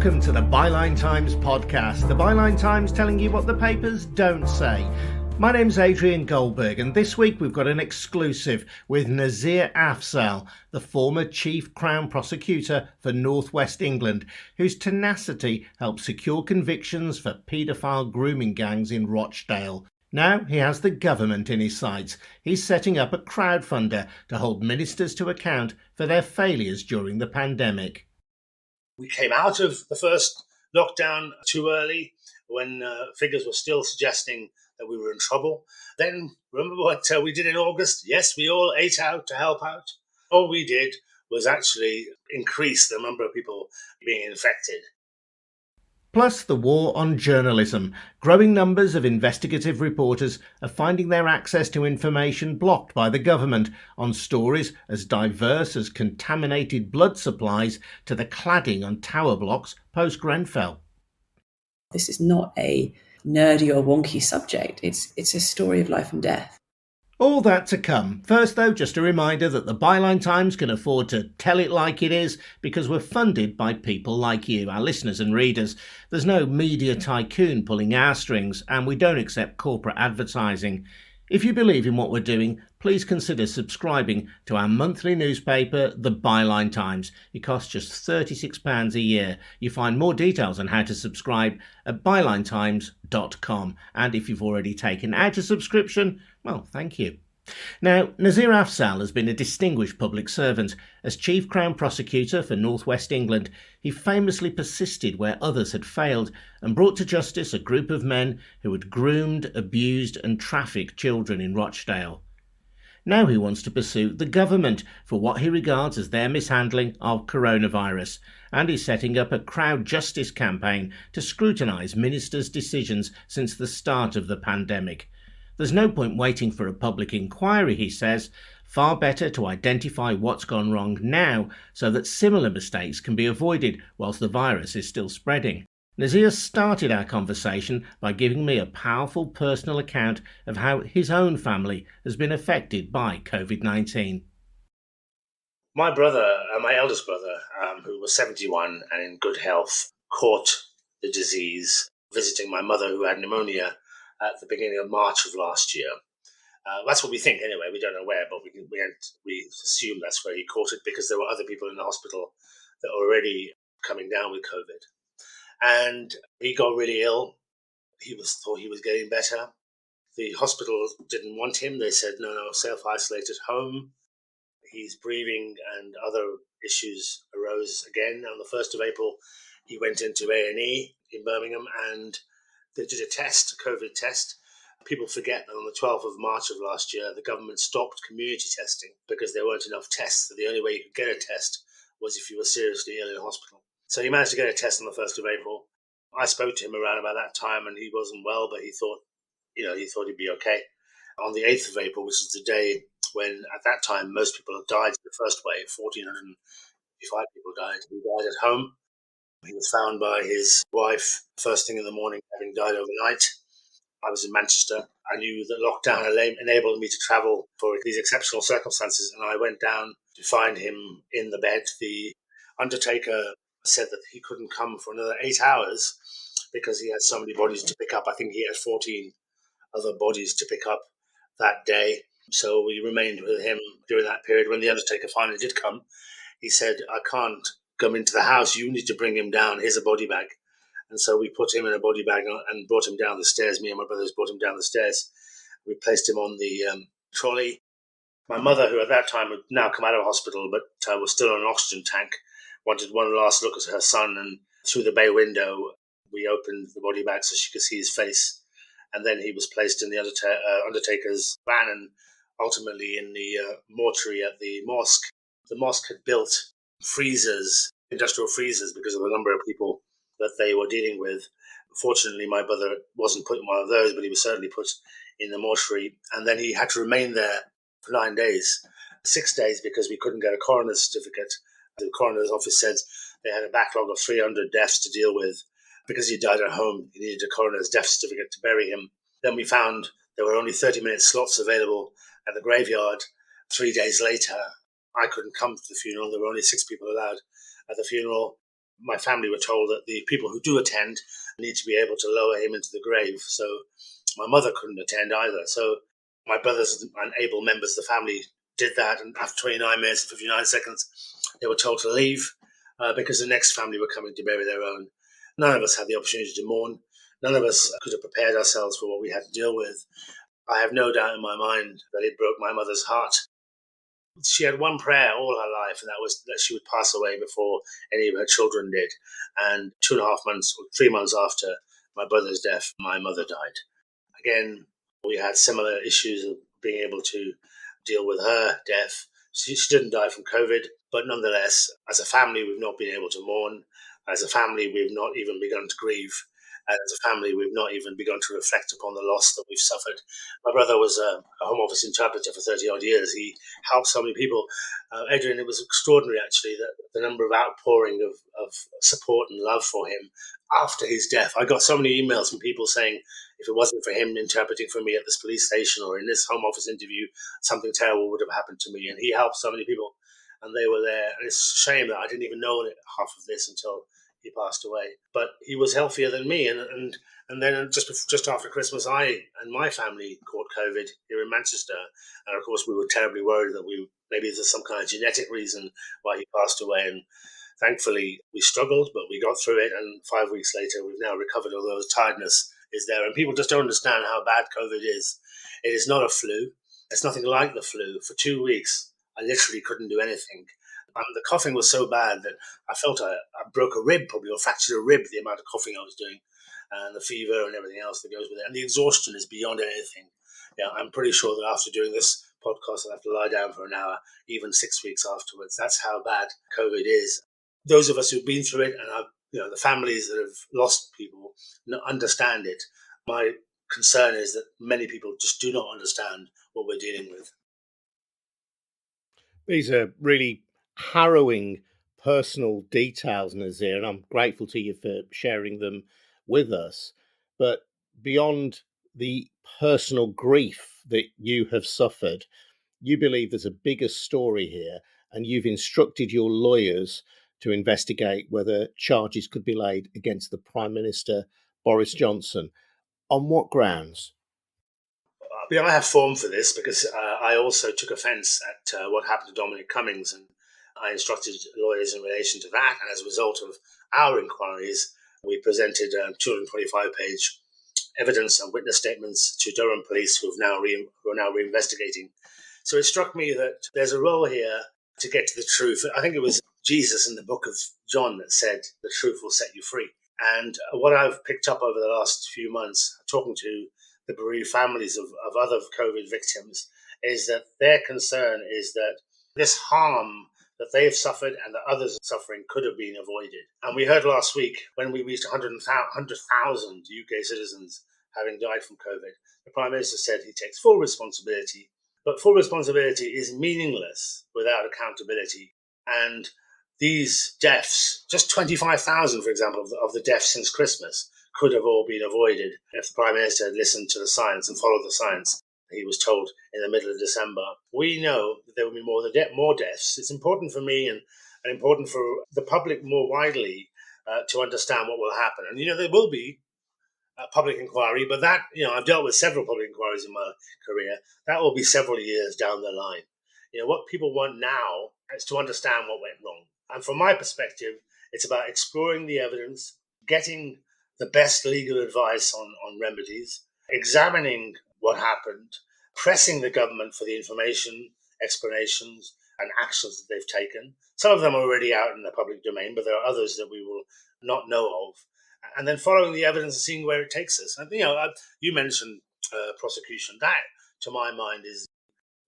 Welcome to the Byline Times podcast. The Byline Times telling you what the papers don't say. My name's Adrian Goldberg, and this week we've got an exclusive with Nazir Afzal, the former chief Crown prosecutor for North West England, whose tenacity helped secure convictions for paedophile grooming gangs in Rochdale. Now he has the government in his sights. He's setting up a crowdfunder to hold ministers to account for their failures during the pandemic. We came out of the first lockdown too early when figures were still suggesting that we were in trouble. Then, remember what we did in August? Yes, we all ate out to help out. All we did was actually increase the number of people being infected. Plus the war on journalism. Growing numbers of investigative reporters are finding their access to information blocked by the government on stories as diverse as contaminated blood supplies to the cladding on tower blocks post-Grenfell. This is not a nerdy or wonky subject. It's a story of life and death. All that to come. First, though, just a reminder that the Byline Times can afford to tell it like it is because we're funded by people like you, our listeners and readers. There's no media tycoon pulling our strings, and we don't accept corporate advertising. If you believe in what we're doing, please consider subscribing to our monthly newspaper, The Byline Times. It costs just £36 a year. You find more details on how to subscribe at bylinetimes.com. And if you've already taken out a subscription, well, thank you. Now, Nazir Afzal has been a distinguished public servant. As Chief Crown Prosecutor for North West England, he famously persisted where others had failed and brought to justice a group of men who had groomed, abused and trafficked children in Rochdale. Now he wants to pursue the government for what he regards as their mishandling of coronavirus, and is setting up a crowd justice campaign to scrutinise ministers' decisions since the start of the pandemic. There's no point waiting for a public inquiry, he says. Far better to identify what's gone wrong now so that similar mistakes can be avoided whilst the virus is still spreading. Nazir started our conversation by giving me a powerful personal account of how his own family has been affected by COVID-19. My brother, my eldest brother, who was 71 and in good health, caught the disease visiting my mother who had pneumonia at the beginning of March of last year. That's what we think anyway. We don't know where, but we assume that's where he caught it because there were other people in the hospital that were already coming down with COVID. And he got really ill. Thought he was getting better. The hospital didn't want him. They said, no, self-isolate at home. His breathing and other issues arose again. On the 1st of April, he went into A&E in Birmingham and they did a COVID test. People forget that on the 12th of March of last year, the government stopped community testing because there weren't enough tests. So the only way you could get a test was if you were seriously ill in a hospital. So he managed to get a test on the 1st of April. I spoke to him around about that time and he wasn't well, but he thought he'd be okay. On the 8th of April, which is the day when at that time most people had died in the first wave, 1,455 people died. He died at home. He was found by his wife first thing in the morning, having died overnight. I was in Manchester. I knew that lockdown enabled me to travel for these exceptional circumstances, and I went down to find him in the bed. The undertaker said that he couldn't come for another 8 hours because he had so many bodies to pick up. I think he had 14 other bodies to pick up that day. So we remained with him during that period. When the undertaker finally did come, he said, I can't come into the house, you need to bring him down, here's a body bag. And so we put him in a body bag and brought him down the stairs. Me and my brothers brought him down the stairs. We placed him on the trolley. My mother, who at that time had now come out of hospital but was still on an oxygen tank, wanted one last look at her son, and through the bay window we opened the body bag so she could see his face, and then he was placed in the undertaker's van and ultimately in the mortuary at the mosque. The mosque had built industrial freezers, because of the number of people that they were dealing with. Fortunately, my brother wasn't put in one of those, but he was certainly put in the mortuary. And then he had to remain there for 9 days, 6 days, because we couldn't get a coroner's certificate. The coroner's office said they had a backlog of 300 deaths to deal with. Because he died at home, he needed a coroner's death certificate to bury him. Then we found there were only 30-minute slots available at the graveyard. 3 days later, I couldn't come to the funeral. There were only 6 people allowed at the funeral. my family were told that the people who do attend need to be able to lower him into the grave. So my mother couldn't attend either. So my brothers and able members of the family did that. And after 29 minutes and 59 seconds, they were told to leave because the next family were coming to bury their own. None of us had the opportunity to mourn. None of us could have prepared ourselves for what we had to deal with. I have no doubt in my mind that it broke my mother's heart. She had one prayer all her life, and that was that she would pass away before any of her children did. And 2.5 months or 3 months after my brother's death, my mother died. Again, we had similar issues of being able to deal with her death. She didn't die from COVID, but nonetheless, as a family, we've not been able to mourn. As a family, we've not even begun to grieve. And as a family, we've not even begun to reflect upon the loss that we've suffered. My brother was a Home Office interpreter for 30-odd years. He helped so many people. Adrian, it was extraordinary, actually, that the number of outpouring of support and love for him after his death. I got so many emails from people saying, if it wasn't for him interpreting for me at this police station or in this Home Office interview, something terrible would have happened to me. And he helped so many people, and they were there. And it's a shame that I didn't even know half of this until he passed away. But he was healthier than me. And then just after Christmas, I and my family caught COVID here in Manchester. And of course, we were terribly worried that maybe there's some kind of genetic reason why he passed away. And thankfully, we struggled, but we got through it. And 5 weeks later, we've now recovered, although the tiredness is there. And people just don't understand how bad COVID is. It is not a flu. It's nothing like the flu. For 2 weeks, I literally couldn't do anything. The coughing was so bad that I felt I broke a rib, probably, or fractured a rib, the amount of coughing I was doing, and the fever and everything else that goes with it. And the exhaustion is beyond anything. Yeah, I'm pretty sure that after doing this podcast, I'll have to lie down for an hour, even 6 weeks afterwards. That's how bad COVID is. Those of us who've been through it, and the families that have lost people, understand it. My concern is that many people just do not understand what we're dealing with. These are really harrowing personal details, Nazir, and I'm grateful to you for sharing them with us. But beyond the personal grief that you have suffered, you believe there's a bigger story here, and you've instructed your lawyers to investigate whether charges could be laid against the Prime Minister, Boris Johnson. On what grounds? I have form for this because I also took offence at what happened to Dominic Cummings, and I instructed lawyers in relation to that. And as a result of our inquiries, we presented 225-page evidence and witness statements to Durham Police, who are now reinvestigating. So it struck me that there's a role here to get to the truth. I think it was Jesus in the book of John that said, "The truth will set you free." And what I've picked up over the last few months, talking to the bereaved families of other COVID victims, is that their concern is that this harm that they've suffered and that others are suffering could have been avoided. And we heard last week, when we reached 100,000 UK citizens having died from COVID, the Prime Minister said he takes full responsibility, but full responsibility is meaningless without accountability. And these deaths, just 25,000, for example, of the deaths since Christmas, could have all been avoided if the Prime Minister had listened to the science and followed the science he was told in the middle of December. We know that there will be more deaths. It's important for me and important for the public more widely to understand what will happen. And, there will be a public inquiry, but that, I've dealt with several public inquiries in my career. That will be several years down the line. What people want now is to understand what went wrong. And from my perspective, it's about exploring the evidence, getting the best legal advice on remedies, examining what happened, pressing the government for the information, explanations, and actions that they've taken. Some of them are already out in the public domain, but there are others that we will not know of. And then following the evidence and seeing where it takes us. And, you mentioned prosecution. That, to my mind, is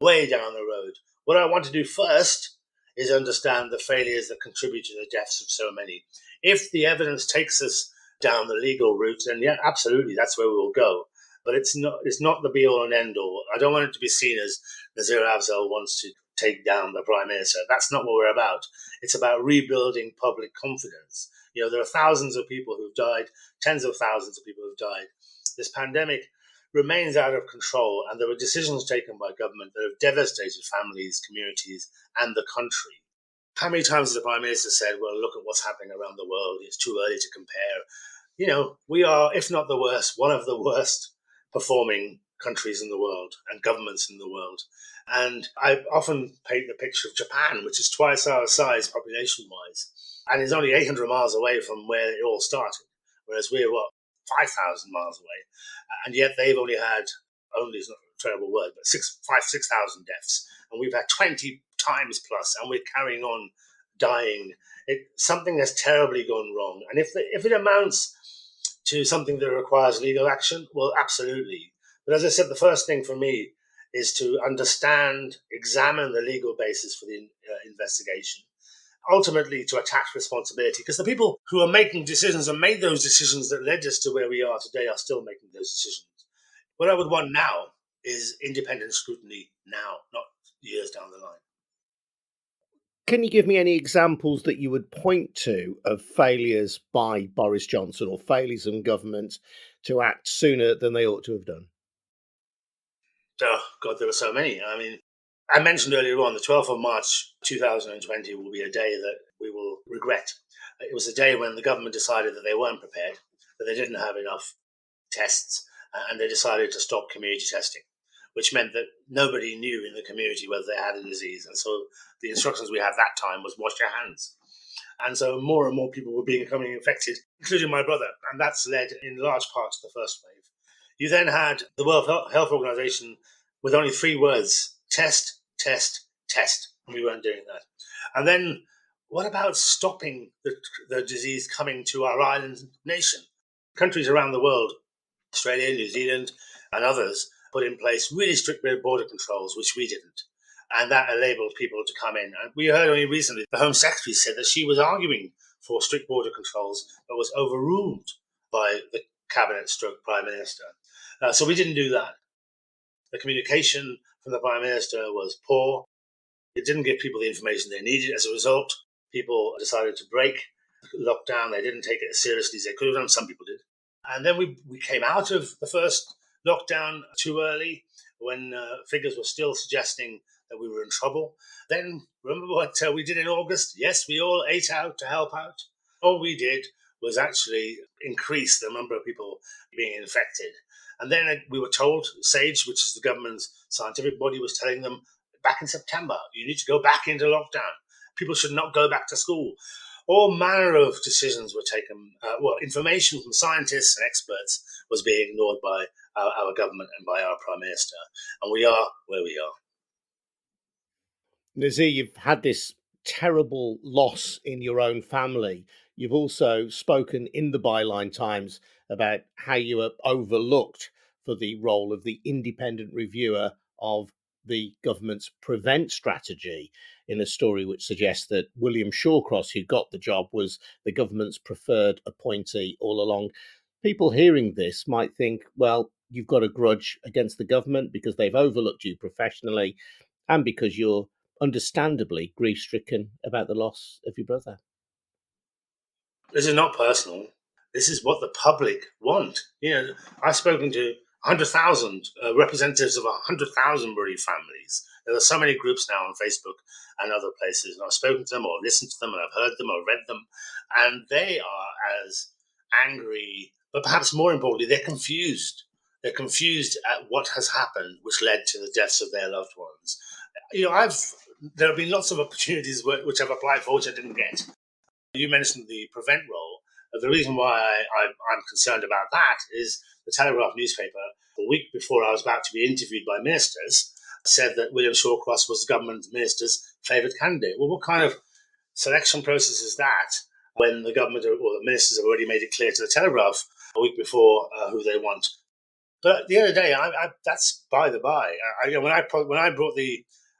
way down the road. What I want to do first is understand the failures that contribute to the deaths of so many. If the evidence takes us down the legal route, then yeah, absolutely, that's where we will go. But it's not the be-all and end-all. I don't want it to be seen as Nazir Afzal wants to take down the Prime Minister. That's not what we're about. It's about rebuilding public confidence. There are thousands of people who've died, tens of thousands of people who've died. This pandemic remains out of control, and there were decisions taken by government that have devastated families, communities, and the country. How many times has the Prime Minister said, well, look at what's happening around the world, it's too early to compare. You know, we are, if not the worst, one of the worst performing countries in the world and governments in the world. And I often paint the picture of Japan, which is twice our size population-wise, and is only 800 miles away from where it all started, whereas we're, 5,000 miles away. And yet they've only had, only is not a terrible word, but 6,000 deaths. And we've had 20 times plus, and we're carrying on dying. Something has terribly gone wrong. And if it amounts to something that requires legal action, well, absolutely. But as I said, the first thing for me is to understand, examine the legal basis for the investigation, ultimately to attach responsibility, because the people who are making decisions and made those decisions that led us to where we are today are still making those decisions. What I would want now is independent scrutiny now, not years down the line. Can you give me any examples that you would point to of failures by Boris Johnson or failures in government to act sooner than they ought to have done? Oh, God, there were so many. I mean, I mentioned earlier on, the 12th of March 2020 will be a day that we will regret. It was a day when the government decided that they weren't prepared, that they didn't have enough tests, and they decided to stop community testing, which meant that nobody knew in the community whether they had a disease. And so the instructions we had that time was wash your hands. And so more and more people were becoming infected, including my brother. And that's led in large part to the first wave. You then had the World Health Organization with only 3 words: test, test, test. And we weren't doing that. And then what about stopping the disease coming to our island nation? Countries around the world, Australia, New Zealand, and others, put in place really strict border controls, which we didn't. And that enabled people to come in. And we heard only recently the Home Secretary said that she was arguing for strict border controls, but was overruled by the Cabinet stroke Prime Minister. So we didn't do that. The communication from the Prime Minister was poor. It didn't give people the information they needed. As a result, people decided to break lockdown. They didn't take it as seriously as they could have done. Some people did. And then we came out of the first lockdown too early, when figures were still suggesting that we were in trouble. Then remember what we did in August? Yes, we all ate out to help out. All we did was actually increase the number of people being infected. And then we were told, SAGE, which is the government's scientific body, was telling them back in September, you need to go back into lockdown. People should not go back to school. All manner of decisions were taken. Information from scientists and experts was being ignored by our government and by our Prime Minister. And we are where we are. Nazir, you've had this terrible loss in your own family. You've also spoken in the Byline Times about how you were overlooked for the role of the independent reviewer of the government's prevent strategy, in a story which suggests that William Shawcross, who got the job, was the government's preferred appointee all along. People hearing this might think, well, you've got a grudge against the government because they've overlooked you professionally and because you're understandably grief-stricken about the loss of your brother. This is not personal. This is what the public want. I've spoken to 100,000 representatives of 100,000 bereaved families. There are so many groups now on Facebook and other places, and I've spoken to them or listened to them, and I've heard them or read them, and they are as angry, but perhaps more importantly, they're confused. They're confused at what has happened, which led to the deaths of their loved ones. There have been lots of opportunities which I've applied for, which I didn't get. You mentioned the prevent role. The reason why I'm concerned about that is the Telegraph newspaper, the week before I was about to be interviewed by ministers, said that William Shawcross was the government minister's favoured candidate. Well, what kind of selection process is that when the government or the ministers have already made it clear to the Telegraph a week before who they want? But at the end of the day, that's by the by. When I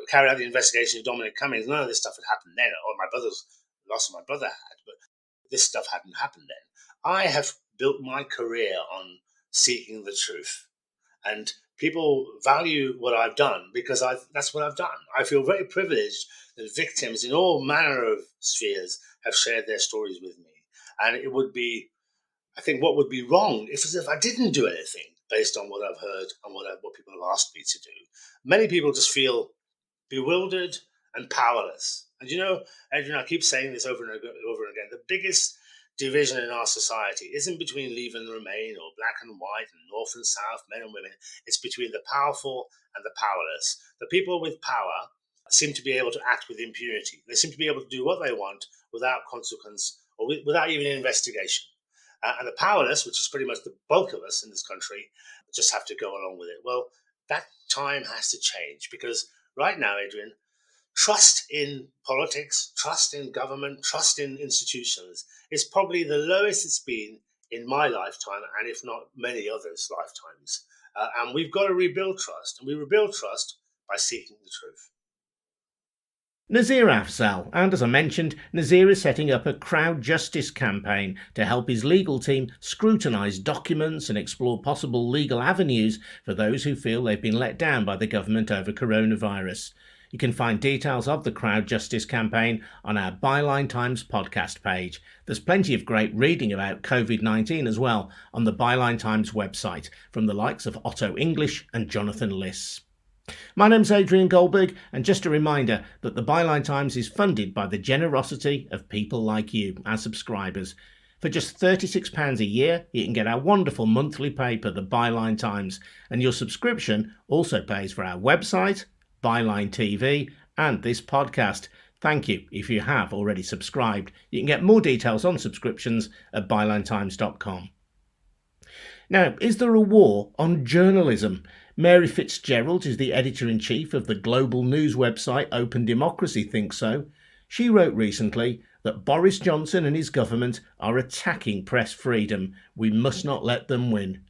carried out the investigation of Dominic Cummings, none of this stuff had happened then, or my brother's loss of my brother had, but this stuff hadn't happened then. I have built my career on seeking the truth, and people value what I've done because that's what I've done. I feel very privileged that victims in all manner of spheres have shared their stories with me, and it would be, I think, what would be wrong if I didn't do anything based on what I've heard and what people have asked me to do. Many people just feel bewildered and powerless. And Adrian, I keep saying this over and again. The biggest division in our society isn't between Leave and Remain or black and white and north and south, men and women. It's between the powerful and the powerless. The people with power seem to be able to act with impunity. They seem to be able to do what they want without consequence or without even investigation. And the powerless, which is pretty much the bulk of us in this country, just have to go along with it. Well, that time has to change, because right now, Adrian, trust in politics, trust in government, trust in institutions is probably the lowest it's been in my lifetime, and if not many others' lifetimes. And we've got to rebuild trust, and we rebuild trust by seeking the truth. Nazir Afzal, and as I mentioned, Nazir is setting up a crowd justice campaign to help his legal team scrutinise documents and explore possible legal avenues for those who feel they've been let down by the government over coronavirus. You can find details of the crowd justice campaign on our Byline Times podcast page. There's plenty of great reading about COVID-19 as well on the Byline Times website from the likes of Otto English and Jonathan Liss. My name's Adrian Goldberg, and just a reminder that the Byline Times is funded by the generosity of people like you, our subscribers. For just £36 a year, you can get our wonderful monthly paper, the Byline Times, and your subscription also pays for our website, Byline TV, and this podcast. Thank you if you have already subscribed. You can get more details on subscriptions at bylinetimes.com. Now, is there a war on journalism? Mary Fitzgerald is the editor-in-chief of the global news website Open Democracy thinks so. She wrote recently that Boris Johnson and his government are attacking press freedom. We must not let them win.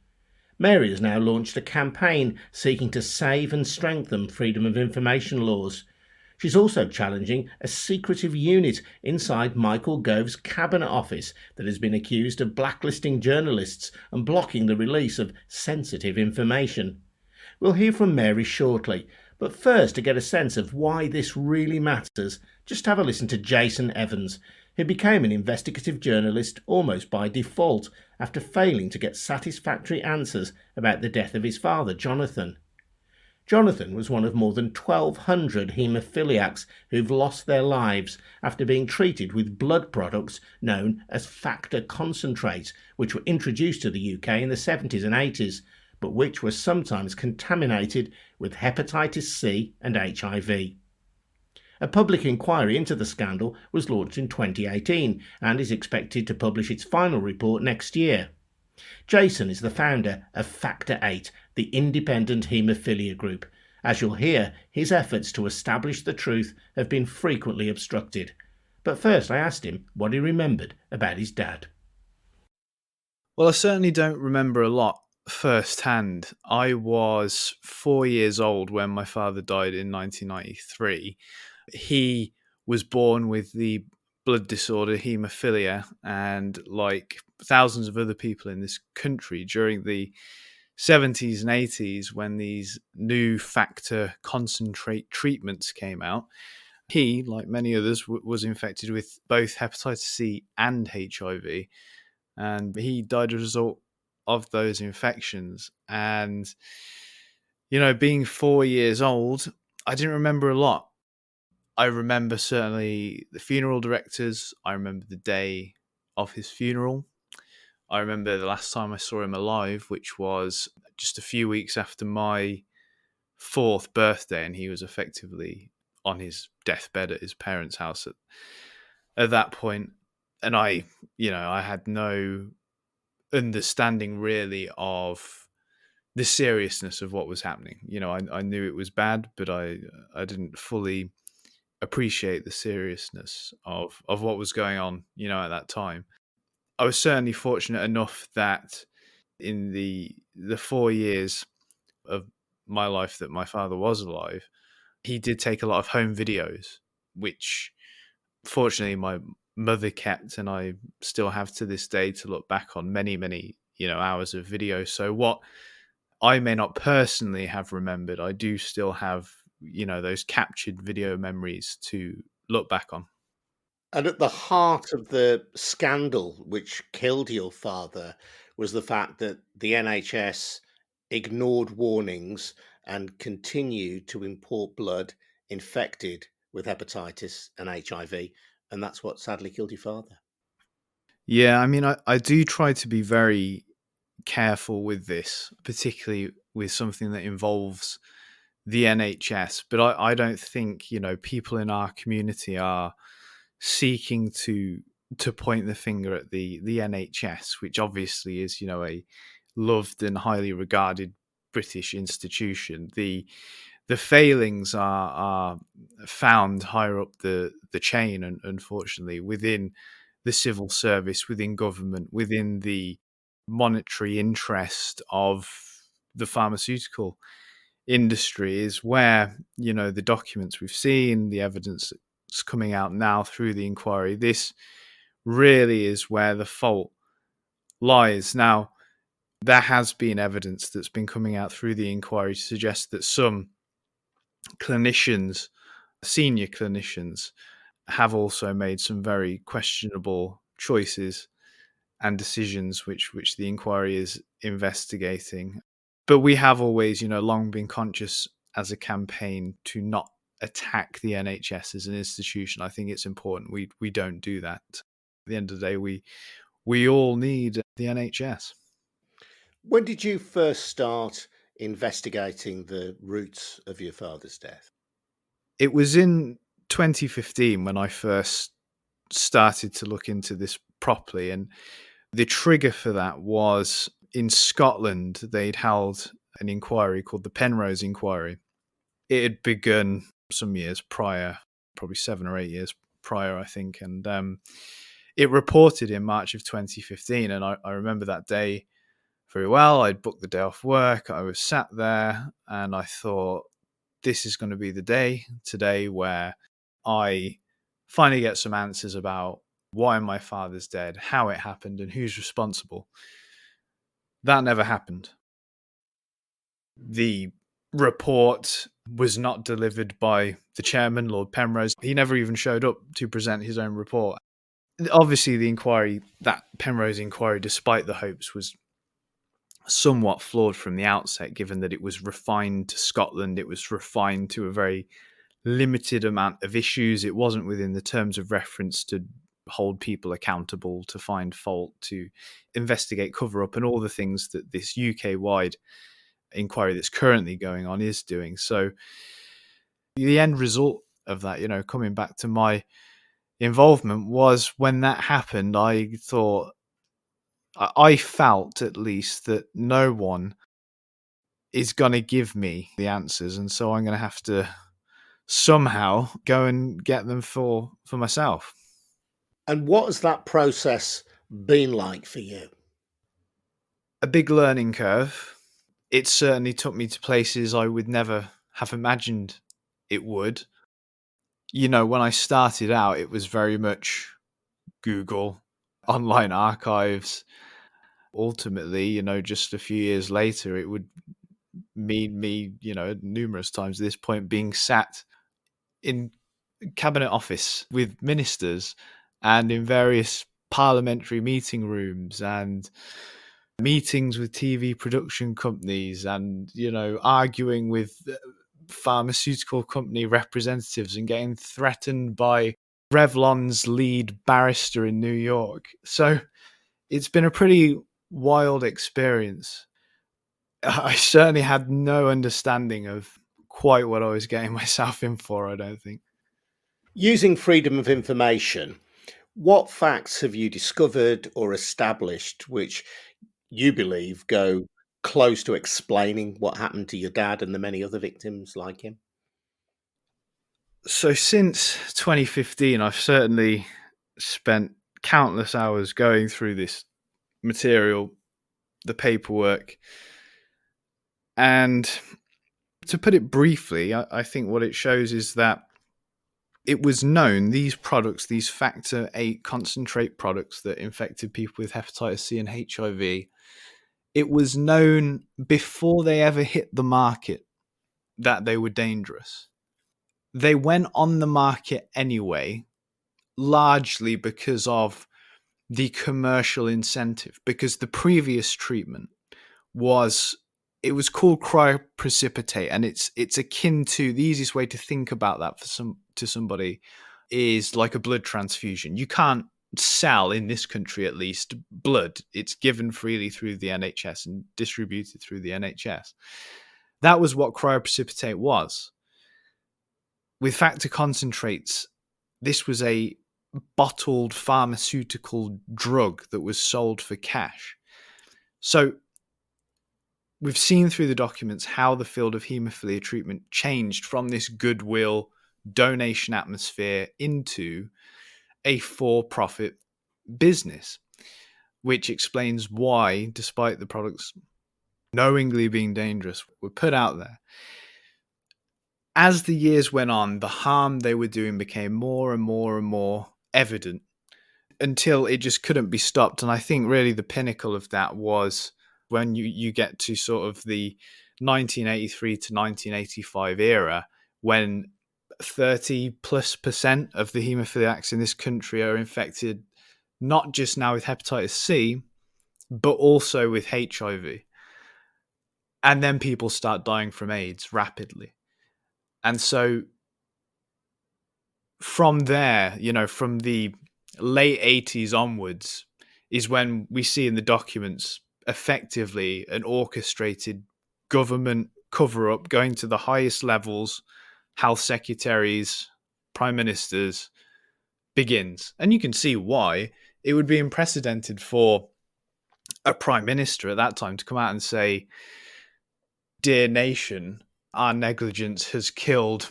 Mary has now launched a campaign seeking to save and strengthen freedom of information laws. She's also challenging a secretive unit inside Michael Gove's cabinet office that has been accused of blacklisting journalists and blocking the release of sensitive information. We'll hear from Mary shortly, but first, to get a sense of why this really matters, just have a listen to Jason Evans, who became an investigative journalist almost by default after failing to get satisfactory answers about the death of his father, Jonathan. Jonathan was one of more than 1,200 haemophiliacs who've lost their lives after being treated with blood products known as factor concentrates, which were introduced to the UK in the 70s and 80s, but which were sometimes contaminated with hepatitis C and HIV. A public inquiry into the scandal was launched in 2018 and is expected to publish its final report next year. Jason is the founder of Factor 8, the independent haemophilia group. As you'll hear, his efforts to establish the truth have been frequently obstructed. But first I asked him what he remembered about his dad. Well, I certainly don't remember a lot firsthand. I was 4 years old when my father died in 1993. He was born with the blood disorder haemophilia, and like thousands of other people in this country during the 70s and 80s, when these new factor concentrate treatments came out, he, like many others, was infected with both hepatitis C and HIV, and he died as a result of those infections. And, being 4 years old, I didn't remember a lot. I remember certainly the funeral directors. I remember the day of his funeral. I remember the last time I saw him alive, which was just a few weeks after my 4th birthday, and he was effectively on his deathbed at his parents' house at that point. And I had no understanding really of the seriousness of what was happening. I knew it was bad, but I didn't fully appreciate the seriousness of what was going on, at that time. I was certainly fortunate enough that in the 4 years of my life that my father was alive, he did take a lot of home videos, which fortunately my mother kept, and I still have to this day to look back on many, many, hours of video. So what I may not personally have remembered, I do still have, those captured video memories to look back on. And at the heart of the scandal which killed your father was the fact that the NHS ignored warnings and continued to import blood infected with hepatitis and HIV, and that's what sadly killed your father. Yeah, I mean, I do try to be very careful with this, particularly with something that involves the NHS. But I don't think, people in our community are seeking to point the finger at the NHS, which obviously is, a loved and highly regarded British institution. The failings are found higher up the chain, and unfortunately within the civil service, within government, within the monetary interest of the pharmaceutical industry is where, the documents we've seen, the evidence that's coming out now through the inquiry, this really is where the fault lies. Now, there has been evidence that's been coming out through the inquiry to suggest that some clinicians, senior clinicians, have also made some very questionable choices and decisions which the inquiry is investigating. But we have always, long been conscious as a campaign to not attack the NHS as an institution. I think it's important we don't do that. At the end of the day, we all need the NHS. When did you first start investigating the roots of your father's death? It was in 2015 when I first started to look into this properly, and the trigger for that was in Scotland. They'd held an inquiry called the Penrose Inquiry. It had begun some years prior, probably 7 or 8 years prior, I think, and it reported in March of 2015. And I remember that day very well. I'd booked the day off work. I was sat there and I thought, this is going to be the day today where I finally get some answers about why my father's dead, how it happened, and who's responsible. That never happened. The report was not delivered by the chairman, Lord Penrose. He never even showed up to present his own report. Obviously, the inquiry, that Penrose inquiry, despite the hopes, was somewhat flawed from the outset, given that it was refined to Scotland. It was refined to a very limited amount of issues. It wasn't within the terms of reference to hold people accountable, to find fault, to investigate, cover up, and all the things that this UK-wide inquiry that's currently going on is doing. So the end result of that, coming back to my involvement, was when that happened, I thought, I felt at least that no one is going to give me the answers, and so I'm going to have to somehow go and get them for myself. And what has that process been like for you? A big learning curve. It certainly took me to places I would never have imagined it would. When I started out, it was very much Google, online archives. Ultimately, just a few years later, it would mean me, numerous times at this point, being sat in cabinet office with ministers and in various parliamentary meeting rooms and meetings with TV production companies and, arguing with pharmaceutical company representatives and getting threatened by Revlon's lead barrister in New York. So it's been a pretty wild experience. I certainly had no understanding of quite what I was getting myself in for, I don't think. Using freedom of information, what facts have you discovered or established which you believe go close to explaining what happened to your dad and the many other victims like him? So since 2015, I've certainly spent countless hours going through this material, the paperwork. And to put it briefly, I think what it shows is that it was known, these products, these factor 8 concentrate products that infected people with hepatitis C and HIV, it was known before they ever hit the market that they were dangerous. They went on the market anyway, largely because of the commercial incentive, because the previous treatment was It was called cryoprecipitate, and it's akin to, the easiest way to think about that to somebody is like a blood transfusion. You can't sell, in this country at least, blood. It's given freely through the NHS and distributed through the NHS. That was what cryoprecipitate was. With factor concentrates, this was a bottled pharmaceutical drug that was sold for cash. So we've seen through the documents how the field of haemophilia treatment changed from this goodwill donation atmosphere into a for-profit business, which explains why, despite the products knowingly being dangerous, were put out there. As the years went on, the harm they were doing became more and more and more evident until it just couldn't be stopped. And I think really the pinnacle of that was when you get to sort of the 1983 to 1985 era, when 30+% of the haemophiliacs in this country are infected not just now with hepatitis C, but also with HIV. And then people start dying from AIDS rapidly. And so from there, from the late 80s onwards, is when we see in the documents effectively an orchestrated government cover-up going to the highest levels, health secretaries, prime ministers, begins. And you can see why. It would be unprecedented for a prime minister at that time to come out and say, "Dear nation, our negligence has killed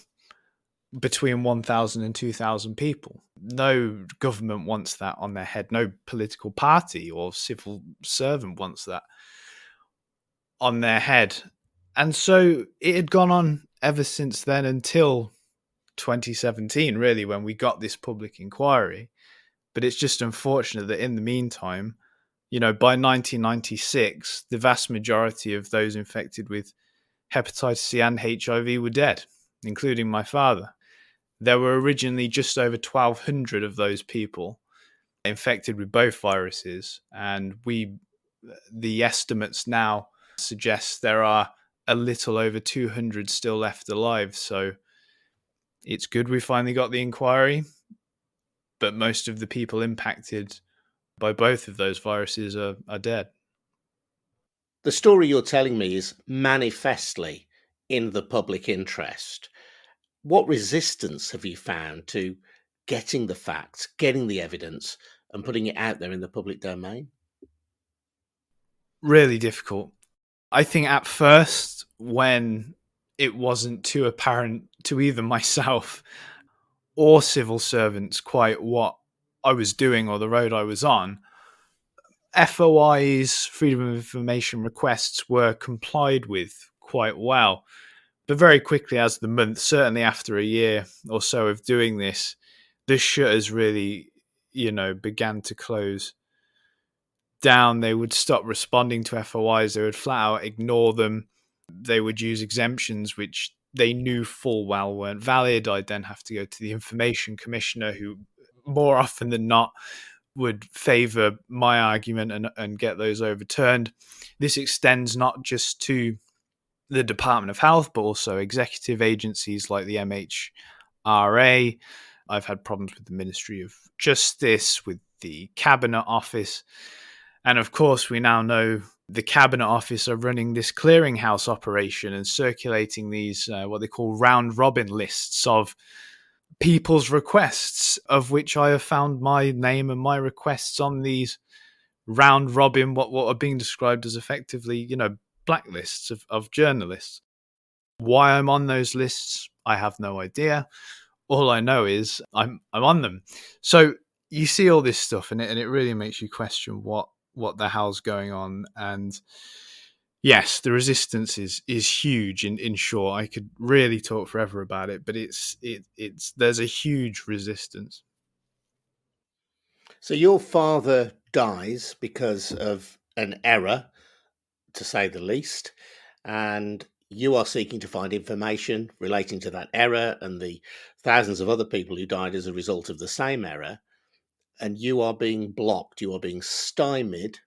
between 1,000 and 2,000 people." No government wants that on their head. No political party or civil servant wants that on their head. And so it had gone on ever since then until 2017, really, when we got this public inquiry. But it's just unfortunate that in the meantime, by 1996, the vast majority of those infected with hepatitis C and HIV were dead, including my father. There were originally just over 1,200 of those people infected with both viruses, and the estimates now suggest there are a little over 200 still left alive. So it's good we finally got the inquiry, but most of the people impacted by both of those viruses are dead. The story you're telling me is manifestly in the public interest. What resistance have you found to getting the facts, getting the evidence, and putting it out there in the public domain? Really difficult. I think at first, when it wasn't too apparent to either myself or civil servants quite what I was doing or the road I was on, FOI's Freedom of Information requests were complied with quite well. But very quickly, as the month, certainly after a year or so of doing this, the shutters really, began to close down. They would stop responding to FOIs. They would flat out ignore them. They would use exemptions which they knew full well weren't valid. I'd then have to go to the Information Commissioner, who more often than not would favour my argument and get those overturned. This extends not just to the Department of Health, but also executive agencies like the MHRA. I've had problems with the Ministry of Justice, with the Cabinet Office. And of course, we now know the Cabinet Office are running this clearinghouse operation and circulating these, what they call round-robin lists of people's requests, of which I have found my name and my requests on these round-robin, what are being described as effectively, blacklists of journalists. Why I'm on those lists, I have no idea. All I know is I'm on them. So you see all this stuff, and it really makes you question what the hell's going on. And yes, the resistance is huge. In short, I could really talk forever about it, but it's there's a huge resistance. So your father dies because of an error, to say the least, and you are seeking to find information relating to that error and the thousands of other people who died as a result of the same error, and you are being blocked, you are being stymied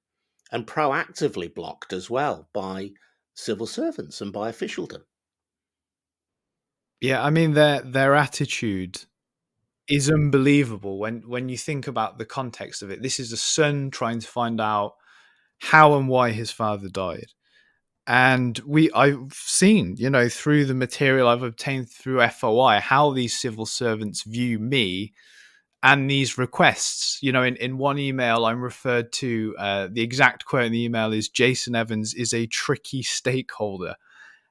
and proactively blocked as well by civil servants and by officialdom. Yeah, I mean, their attitude is unbelievable when you think about the context of it. This is a son trying to find out how and why his father died. And I've seen, through the material I've obtained through FOI, how these civil servants view me and these requests. In one email, I'm referred to, the exact quote in the email is, "Jason Evans is a tricky stakeholder."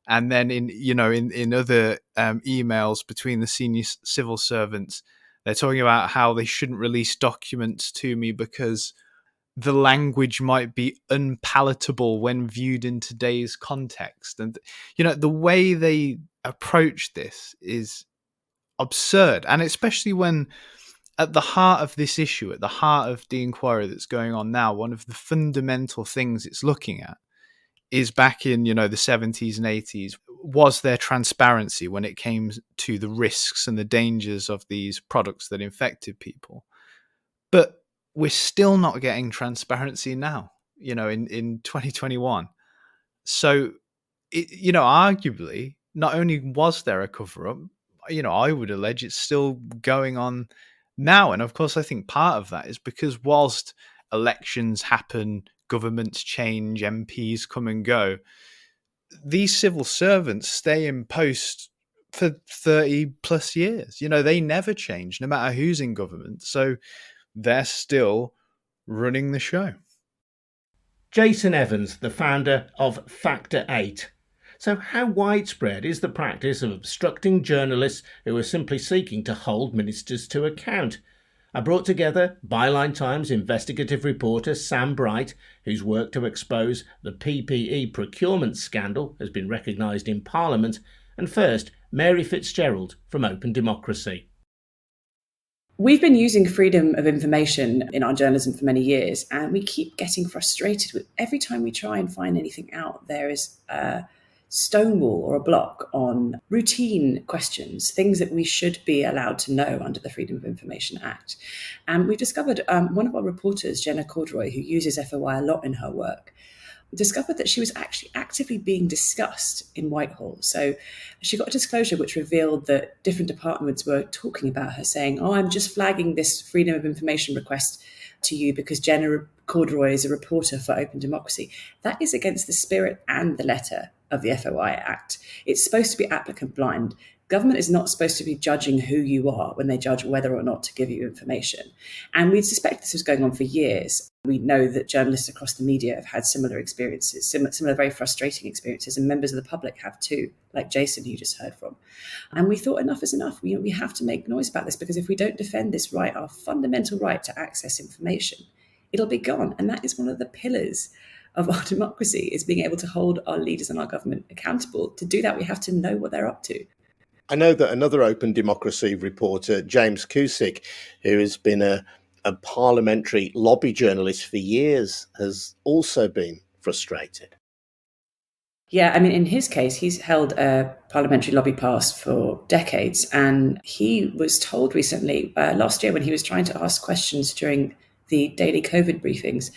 And then in other emails between the senior civil servants, they're talking about how they shouldn't release documents to me because the language might be unpalatable when viewed in today's context. And, the way they approach this is absurd. And especially when at the heart of this issue, at the heart of the inquiry that's going on now, one of the fundamental things it's looking at is back in, the 70s and 80s, was there transparency when it came to the risks and the dangers of these products that infected people? But we're still not getting transparency now, in 2021. So, arguably, not only was there a cover-up, I would allege it's still going on now. And of course, I think part of that is because whilst elections happen, governments change, MPs come and go, these civil servants stay in post for 30 plus years. They never change, no matter who's in government. So they're still running the show. Jason Evans, the founder of Factor 8. So how widespread is the practice of obstructing journalists who are simply seeking to hold ministers to account? I brought together Byline Times investigative reporter Sam Bright, whose work to expose the PPE procurement scandal has been recognised in Parliament, and first, Mary Fitzgerald from Open Democracy. We've been using freedom of information in our journalism for many years, and we keep getting frustrated with every time we try and find anything out, there is a stonewall or a block on routine questions, things that we should be allowed to know under the Freedom of Information Act. And we discovered one of our reporters, Jenna Corduroy, who uses FOI a lot in her work, discovered that she was actually actively being discussed in Whitehall. So she got a disclosure which revealed that different departments were talking about her, saying, "Oh, I'm just flagging this freedom of information request to you because Jenna Corduroy is a reporter for Open Democracy." That is against the spirit and the letter of the FOI Act. It's supposed to be applicant blind. Government is not supposed to be judging who you are when they judge whether or not to give you information. And we suspect this was going on for years. We know that journalists across the media have had similar experiences, similar very frustrating experiences, and members of the public have too, like Jason, who you just heard from. And we thought enough is enough. We have to make noise about this, because if we don't defend this right, our fundamental right to access information, it'll be gone. And that is one of the pillars of our democracy, is being able to hold our leaders and our government accountable. To do that, we have to know what they're up to. I know that another Open Democracy reporter, James Cusick, who has been a parliamentary lobby journalist for years, has also been frustrated. Yeah, I mean, in his case, he's held a parliamentary lobby pass for decades. And he was told recently, last year, when he was trying to ask questions during the daily COVID briefings,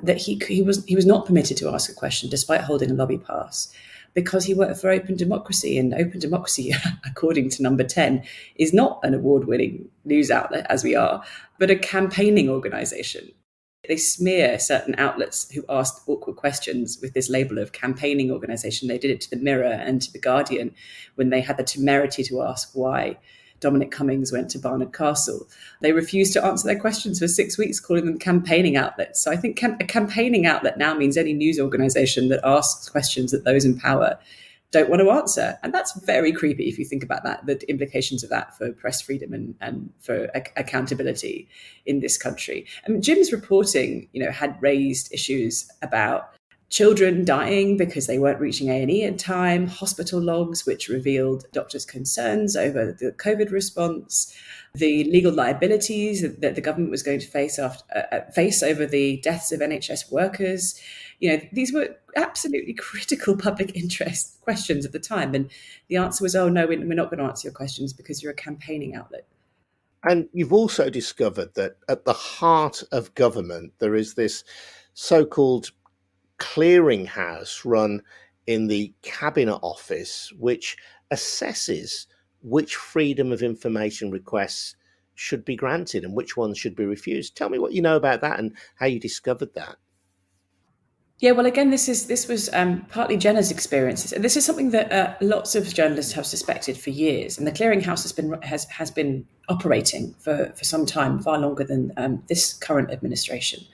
that he was not permitted to ask a question despite holding a lobby pass, because he worked for Open Democracy. And Open Democracy, according to Number 10, is not an award-winning news outlet, as we are, but a campaigning organisation. They smear certain outlets who asked awkward questions with this label of campaigning organisation. They did it to the Mirror and to the Guardian when they had the temerity to ask why Dominic Cummings went to Barnard Castle. They refused to answer their questions for 6 weeks, calling them campaigning outlets. So I think a campaigning outlet now means any news organisation that asks questions that those in power don't want to answer. And that's very creepy if you think about that, the implications of that for press freedom and for accountability in this country. I mean, Jim's reporting, had raised issues about children dying because they weren't reaching A&E in time, hospital logs which revealed doctors' concerns over the COVID response, the legal liabilities that the government was going to face over the deaths of NHS workers. These were absolutely critical public interest questions at the time. And the answer was, "Oh, no, we're not going to answer your questions because you're a campaigning outlet." And you've also discovered that at the heart of government, there is this so-called clearinghouse run in the Cabinet Office which assesses which freedom of information requests should be granted and which ones should be refused. Tell me what you know about that and how you discovered that. Yeah, well, again, this was partly Jenna's experiences. This is something that lots of journalists have suspected for years, and the clearinghouse has been operating for some time, far longer than this current administration.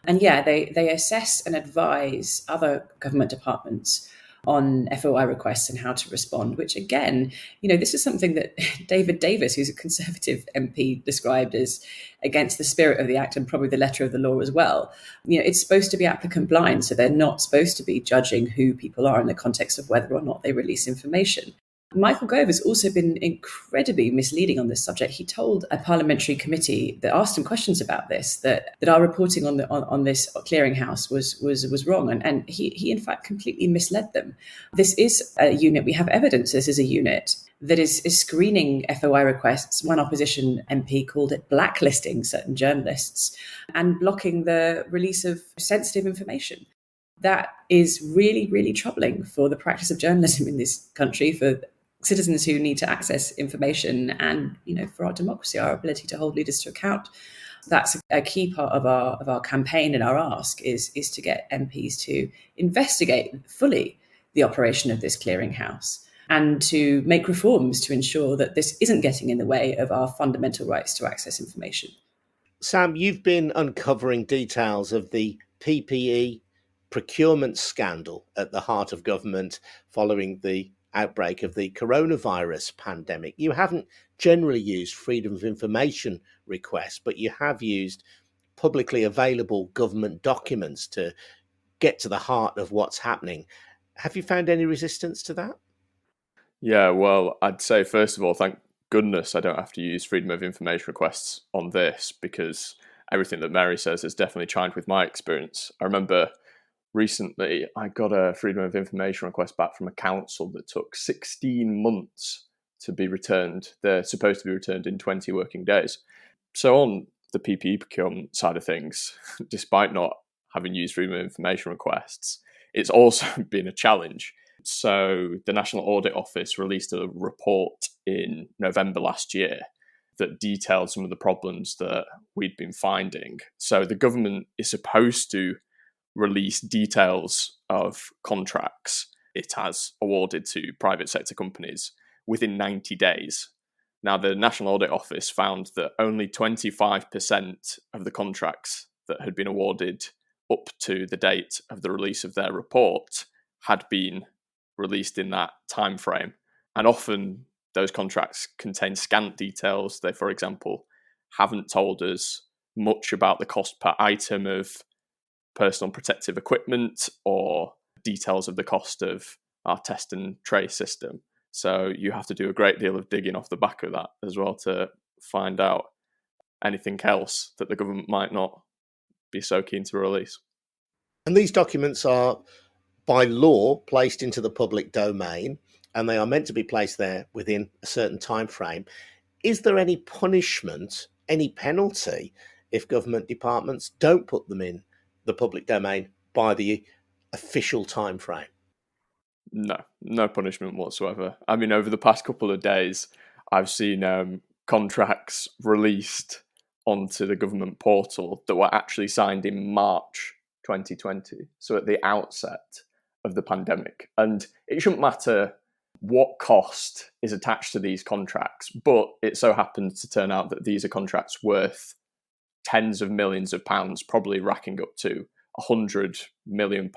And yeah, they assess and advise other government departments on FOI requests and how to respond, which again, this is something that David Davis, who's a Conservative MP, described as against the spirit of the Act and probably the letter of the law as well. It's supposed to be applicant blind, so they're not supposed to be judging who people are in the context of whether or not they release information. Michael Gove has also been incredibly misleading on this subject. He told a parliamentary committee that asked him questions about this that our reporting on this clearinghouse was wrong, and he in fact completely misled them. This is a unit. We have evidence. This is a unit that is screening FOI requests. One opposition MP called it blacklisting certain journalists and blocking the release of sensitive information. That is really, really troubling for the practice of journalism in this country, for citizens who need to access information, and for our democracy, our ability to hold leaders to account. That's a key part of our campaign and our ask is to get MPs to investigate fully the operation of this clearinghouse and to make reforms to ensure that this isn't getting in the way of our fundamental rights to access information. Sam, you've been uncovering details of the PPE procurement scandal at the heart of government following the outbreak of the coronavirus pandemic. You haven't generally used freedom of information requests, but you have used publicly available government documents to get to the heart of what's happening. Have you found any resistance to that? Yeah, well, I'd say, first of all, thank goodness I don't have to use freedom of information requests on this, because everything that Mary says has definitely chimed with my experience. I remember recently I got a freedom of information request back from a council that took 16 months to be returned. They're supposed to be returned in 20 working days. So on the PPE procurement side of things, despite not having used freedom of information requests, it's also been a challenge. So the National Audit Office released a report in November last year that detailed some of the problems that we'd been finding. So the government is supposed to release details of contracts it has awarded to private sector companies within 90 days. Now, the National Audit Office found that only 25% of the contracts that had been awarded up to the date of the release of their report had been released in that time frame. And often those contracts contain scant details. They, for example, haven't told us much about the cost per item of personal protective equipment or details of the cost of our test and trace system. So you have to do a great deal of digging off the back of that as well to find out anything else that the government might not be so keen to release. And these documents are, by law, placed into the public domain, and they are meant to be placed there within a certain time frame. Is there any punishment, any penalty, if government departments don't put them in the public domain by the official time frame? No punishment whatsoever. I mean, over the past couple of days, I've seen contracts released onto the government portal that were actually signed in March 2020, so at the outset of the pandemic. And it shouldn't matter what cost is attached to these contracts, but it so happens to turn out that these are contracts worth tens of millions of pounds, probably racking up to £100 million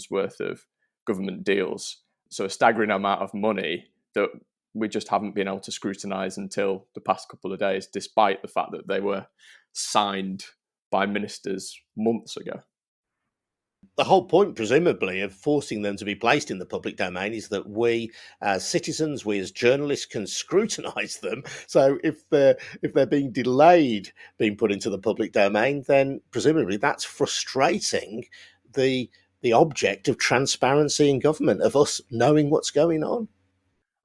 worth of government deals. So a staggering amount of money that we just haven't been able to scrutinise until the past couple of days, despite the fact that they were signed by ministers months ago. The whole point, presumably, of forcing them to be placed in the public domain is that we as citizens, we as journalists can scrutinise them. So if they're being delayed being put into the public domain, then presumably that's frustrating the object of transparency in government, of us knowing what's going on.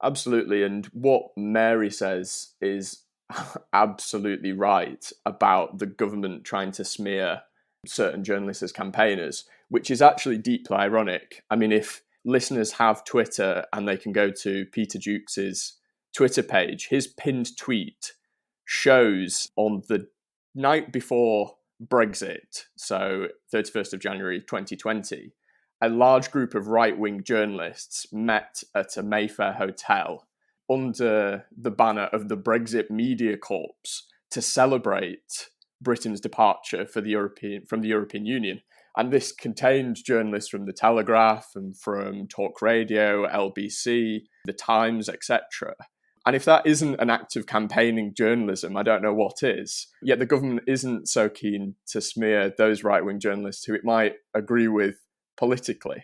Absolutely. And what Mary says is absolutely right about the government trying to smear certain journalists as campaigners, which is actually deeply ironic. I mean, if listeners have Twitter and they can go to Peter Jukes's Twitter page, his pinned tweet shows on the night before Brexit, so 31st of January 2020, a large group of right-wing journalists met at a Mayfair hotel under the banner of the Brexit Media Corps to celebrate Britain's departure from the European Union. And this contained journalists from The Telegraph and from Talk Radio, LBC, The Times, etc. And if that isn't an act of campaigning journalism, I don't know what is. Yet the government isn't so keen to smear those right-wing journalists who it might agree with politically.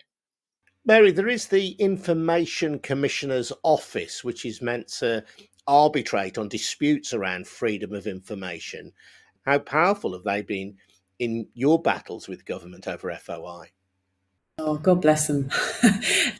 Mary, there is the Information Commissioner's Office, which is meant to arbitrate on disputes around freedom of information. How powerful have they been in your battles with government over FOI? Oh, God bless them.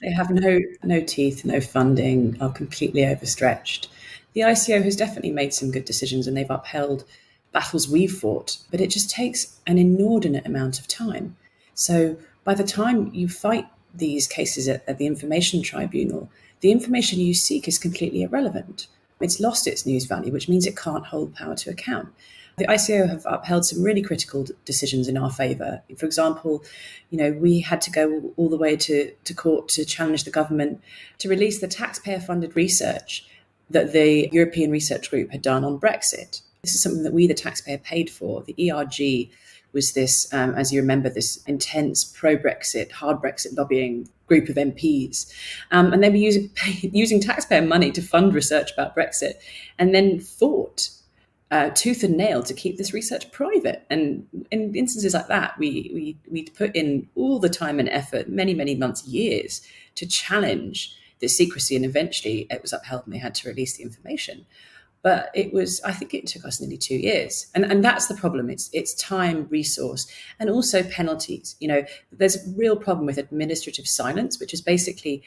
They have no teeth, no funding, are completely overstretched. The ICO has definitely made some good decisions and they've upheld battles we've fought, but it just takes an inordinate amount of time. So by the time you fight these cases at the Information Tribunal, the information you seek is completely irrelevant. It's lost its news value, which means it can't hold power to account. The ICO have upheld some really critical decisions in our favour. For example, we had to go all the way to court to challenge the government to release the taxpayer-funded research that the European Research Group had done on Brexit. This is something that we, the taxpayer, paid for. The ERG was this, as you remember, this intense pro-Brexit, hard Brexit lobbying group of MPs. And they were using taxpayer money to fund research about Brexit and then fought tooth and nail to keep this research private. And in instances like that, we put in all the time and effort, many, many months, years, to challenge this secrecy. And eventually it was upheld and they had to release the information. But I think it took us nearly 2 years. And that's the problem. It's time, resource, and also penalties. There's a real problem with administrative silence, which is basically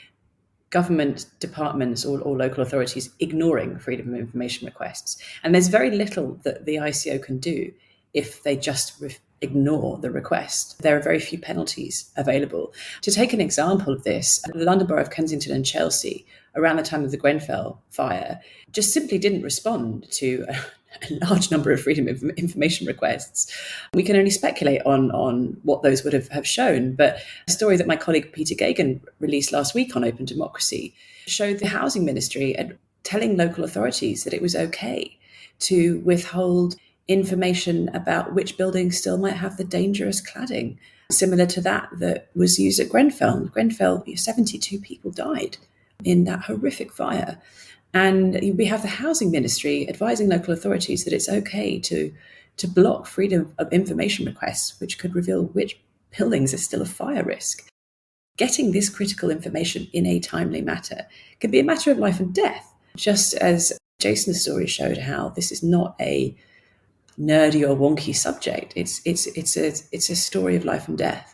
government departments or local authorities ignoring freedom of information requests. And there's very little that the ICO can do if they just ignore the request. There are very few penalties available. To take an example of this, the London Borough of Kensington and Chelsea, around the time of the Grenfell fire, just simply didn't respond to a large number of freedom of information requests. We can only speculate on what those would have shown, but a story that my colleague Peter Gagan released last week on Open Democracy showed the Housing Ministry telling local authorities that it was okay to withhold information about which buildings still might have the dangerous cladding, similar to that was used at Grenfell. Grenfell, 72 people died in that horrific fire. And we have the Housing Ministry advising local authorities that it's okay to block freedom of information requests, which could reveal which buildings are still a fire risk. Getting this critical information in a timely manner can be a matter of life and death, just as Jason's story showed how this is not a nerdy or wonky subject. It's a story of life and death.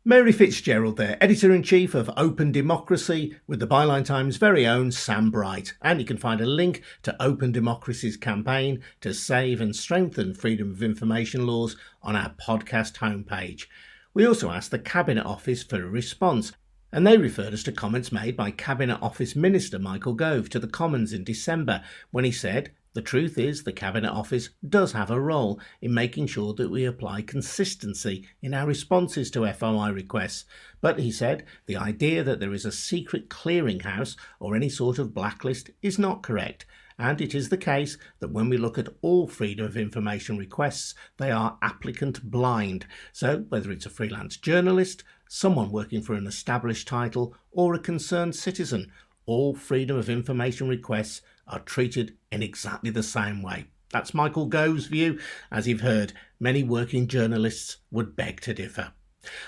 Mary Fitzgerald there, Editor-in-Chief of Open Democracy, with the Byline Times' very own Sam Bright. And you can find a link to Open Democracy's campaign to save and strengthen freedom of information laws on our podcast homepage. We also asked the Cabinet Office for a response, and they referred us to comments made by Cabinet Office Minister Michael Gove to the Commons in December, when he said, "The truth is the Cabinet Office does have a role in making sure that we apply consistency in our responses to FOI requests. But," he said, "the idea that there is a secret clearinghouse or any sort of blacklist is not correct. And it is the case that when we look at all freedom of information requests, they are applicant blind. So whether it's a freelance journalist, someone working for an established title, or a concerned citizen, all freedom of information requests are treated in exactly the same way." That's Michael Gove's view. As you've heard, many working journalists would beg to differ.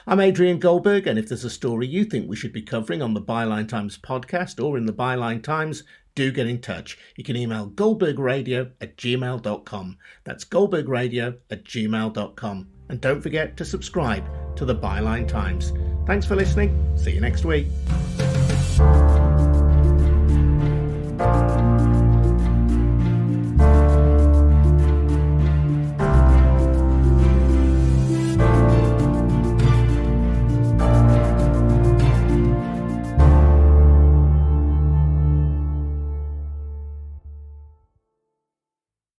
I'm Adrian Goldberg, and if there's a story you think we should be covering on the Byline Times podcast or in the Byline Times, do get in touch. You can email goldbergradio@gmail.com. That's goldbergradio@gmail.com. And don't forget to subscribe to the Byline Times. Thanks for listening. See you next week.